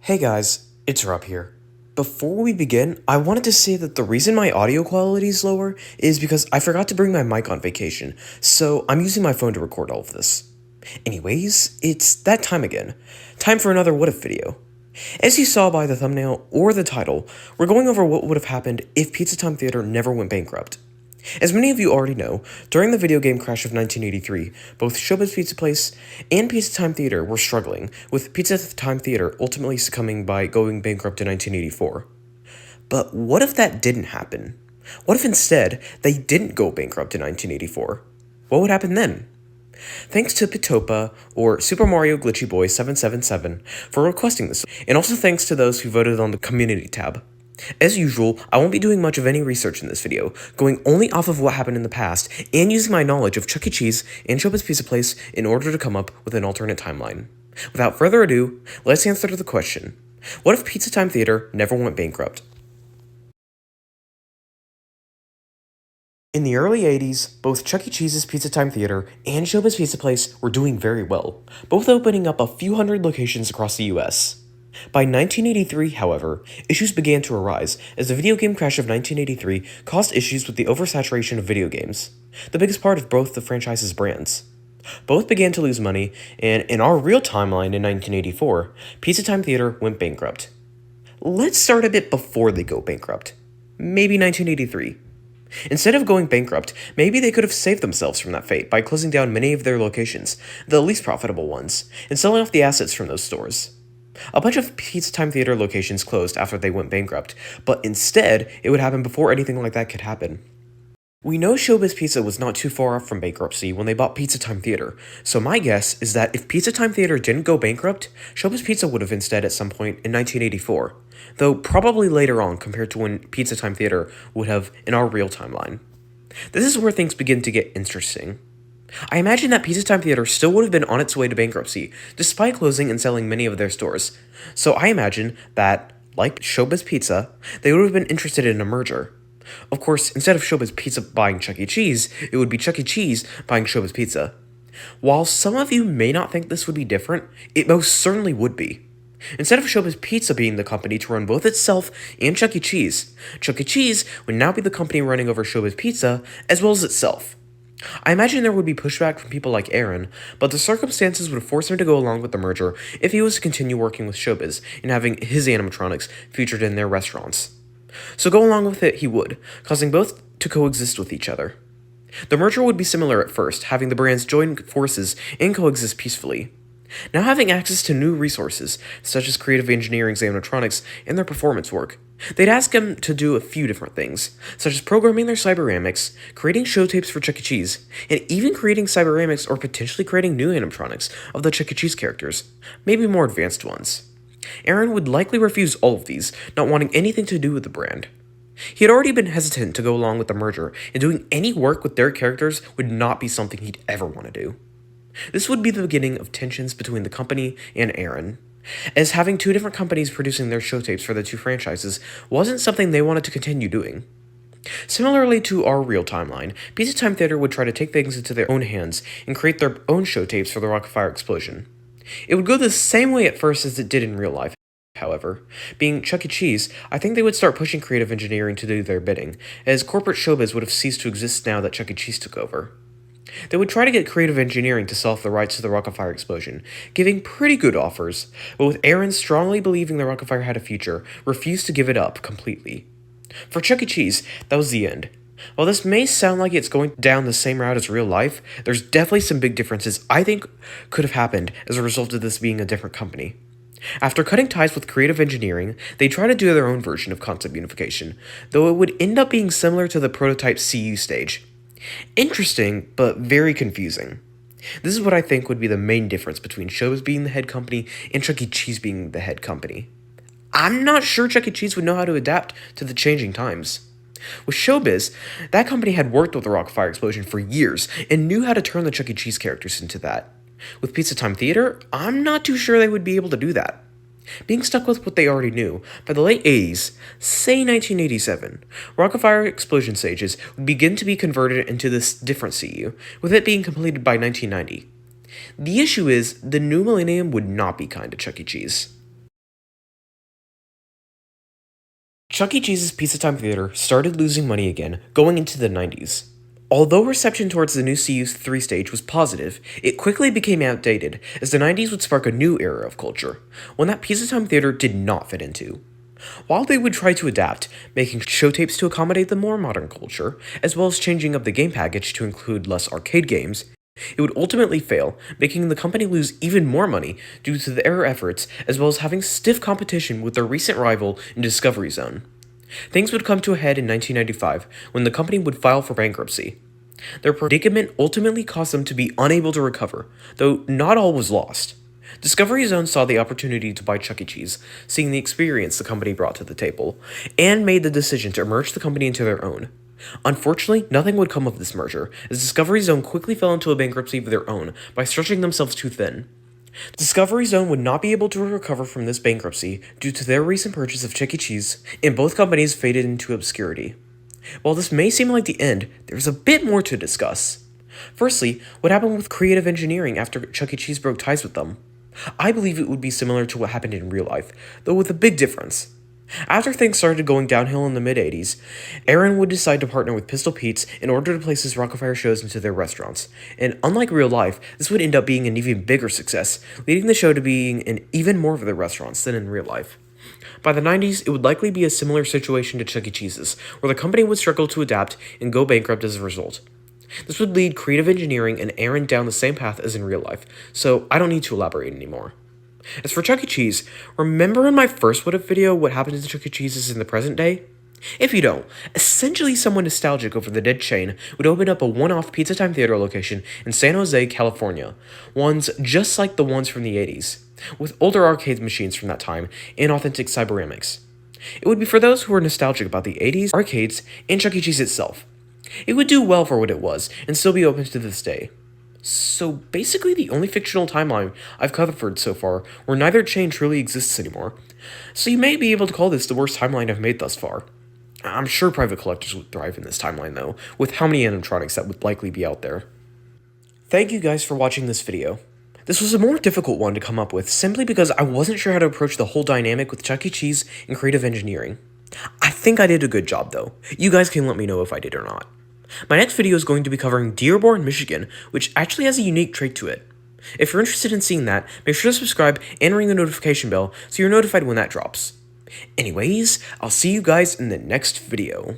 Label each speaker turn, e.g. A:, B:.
A: Hey guys, it's Rob here. Before we begin, I wanted to say that the reason my audio quality is lower is because I forgot to bring my mic on vacation, so I'm using my phone to record all of this. Anyways, it's that time again. Time for another What If video. As you saw by the thumbnail or the title, we're going over what would have happened if Pizza Time Theater never went bankrupt. As many of you already know, during the video game crash of 1983, both Showbiz Pizza Place and Pizza Time Theater were struggling, with Pizza Time Theater ultimately succumbing by going bankrupt in 1984. But what if that didn't happen? What if instead they didn't go bankrupt in 1984? What would happen then? Thanks to Pitopa, or Super Mario Glitchy Boy 777, for requesting this, and also thanks to those who voted on the community tab. As usual, I won't be doing much of any research in this video, going only off of what happened in the past, and using my knowledge of Chuck E. Cheese and Showbiz Pizza Place in order to come up with an alternate timeline. Without further ado, let's answer the question. What if Pizza Time Theater never went bankrupt? In the early 80s, both Chuck E. Cheese's Pizza Time Theater and Showbiz Pizza Place were doing very well, both opening up a few hundred locations across the US. By 1983, however, issues began to arise as the video game crash of 1983 caused issues with the oversaturation of video games, the biggest part of both the franchise's brands. Both began to lose money, and in our real timeline in 1984, Pizza Time Theater went bankrupt. Let's start a bit before they go bankrupt. Maybe 1983. Instead of going bankrupt, maybe they could have saved themselves from that fate by closing down many of their locations, the least profitable ones, and selling off the assets from those stores. A bunch of Pizza Time Theater locations closed after they went bankrupt, but instead, it would happen before anything like that could happen. We know Showbiz Pizza was not too far off from bankruptcy when they bought Pizza Time Theater, so my guess is that if Pizza Time Theater didn't go bankrupt, Showbiz Pizza would have instead at some point in 1984, though probably later on compared to when Pizza Time Theater would have in our real timeline. This is where things begin to get interesting. I imagine that Pizza Time Theater still would have been on its way to bankruptcy, despite closing and selling many of their stores. So I imagine that, like Showbiz Pizza, they would have been interested in a merger. Of course, instead of Showbiz Pizza buying Chuck E. Cheese, it would be Chuck E. Cheese buying Showbiz Pizza. While some of you may not think this would be different, it most certainly would be. Instead of Showbiz Pizza being the company to run both itself and Chuck E. Cheese would now be the company running over Showbiz Pizza as well as itself. I imagine there would be pushback from people like Aaron, but the circumstances would force him to go along with the merger if he was to continue working with Showbiz and having his animatronics featured in their restaurants. So go along with it he would, causing both to coexist with each other. The merger would be similar at first, having the brands join forces and coexist peacefully. Now having access to new resources, such as creative engineering's animatronics and their performance work, they'd ask him to do a few different things, such as programming their cyberamics, creating show tapes for Chuck E. Cheese, and even creating cyberamics or potentially creating new animatronics of the Chuck E. Cheese characters, maybe more advanced ones. Aaron would likely refuse all of these, not wanting anything to do with the brand. He had already been hesitant to go along with the merger, and doing any work with their characters would not be something he'd ever want to do. This would be the beginning of tensions between the company and Aaron, as having two different companies producing their show tapes for the two franchises wasn't something they wanted to continue doing. Similarly to our real timeline, Pizza Time Theater would try to take things into their own hands and create their own show tapes for the Rock-afire explosion. It would go the same way at first as it did in real life, however. Being Chuck E. Cheese, I think they would start pushing creative engineering to do their bidding, as corporate showbiz would have ceased to exist now that Chuck E. Cheese took over. They would try to get creative engineering to sell off the rights to the Rock-afire explosion, giving pretty good offers, but with Aaron strongly believing the Rock-afire had a future, refused to give it up completely. For Chuck E. Cheese, that was the end. While this may sound like it's going down the same route as real life, there's definitely some big differences I think could have happened as a result of this being a different company. After cutting ties with creative engineering, they tried to do their own version of concept unification, though it would end up being similar to the prototype CU stage. Interesting, but very confusing. This is what I think would be the main difference between Showbiz being the head company and Chuck E. Cheese being the head company. I'm not sure Chuck E. Cheese would know how to adapt to the changing times. With Showbiz, that company had worked with the Rock-afire explosion for years and knew how to turn the Chuck E. Cheese characters into that. With Pizza Time Theater, I'm not too sure they would be able to do that. Being stuck with what they already knew, by the late 80s, say 1987, Rock-afire explosion stages would begin to be converted into this different CU, with it being completed by 1990. The issue is, the new millennium would not be kind to Chuck E. Cheese. Chuck E. Cheese's Pizza Time Theater started losing money again going into the 90s. Although reception towards the new CU3 stage was positive, it quickly became outdated as the 90s would spark a new era of culture, one that Pizza Time Theater did not fit into. While they would try to adapt, making show tapes to accommodate the more modern culture, as well as changing up the game package to include less arcade games, it would ultimately fail, making the company lose even more money due to their efforts, as well as having stiff competition with their recent rival in Discovery Zone. Things would come to a head in 1995 when the company would file for bankruptcy. Their predicament ultimately caused them to be unable to recover, though not all was lost. Discovery Zone saw the opportunity to buy Chuck E. Cheese, seeing the experience the company brought to the table, and made the decision to merge the company into their own. Unfortunately, nothing would come of this merger, as Discovery Zone quickly fell into a bankruptcy of their own by stretching themselves too thin. Discovery Zone would not be able to recover from this bankruptcy due to their recent purchase of Chuck E. Cheese, and both companies faded into obscurity. While this may seem like the end, there's a bit more to discuss. Firstly, what happened with creative engineering after Chuck E. Cheese broke ties with them? I believe it would be similar to what happened in real life, though with a big difference. After things started going downhill in the mid-80s, Aaron would decide to partner with Pistol Pete's in order to place his Rock-afire shows into their restaurants, and unlike real life, this would end up being an even bigger success, leading the show to being in even more of their restaurants than in real life. By the 90s, it would likely be a similar situation to Chuck E. Cheese's, where the company would struggle to adapt and go bankrupt as a result. This would lead creative engineering and Aaron down the same path as in real life, so I don't need to elaborate anymore. As for Chuck E. Cheese, remember in my first What If video what happened to Chuck E. Cheese's in the present day? If you don't, essentially someone nostalgic over the dead chain would open up a one-off Pizza Time Theater location in San Jose, California, ones just like the ones from the 80s, with older arcade machines from that time and authentic cyberamics. It would be for those who are nostalgic about the 80s, arcades, and Chuck E. Cheese itself. It would do well for what it was, and still be open to this day. So basically the only fictional timeline I've covered so far where neither chain truly exists anymore. So you may be able to call this the worst timeline I've made thus far. I'm sure private collectors would thrive in this timeline though, with how many animatronics that would likely be out there. Thank you guys for watching this video. This was a more difficult one to come up with simply because I wasn't sure how to approach the whole dynamic with Chuck E. Cheese and creative engineering. I think I did a good job though. You guys can let me know if I did or not. My next video is going to be covering Dearborn, Michigan, which actually has a unique trait to it. If you're interested in seeing that, make sure to subscribe and ring the notification bell so you're notified when that drops. Anyways, I'll see you guys in the next video.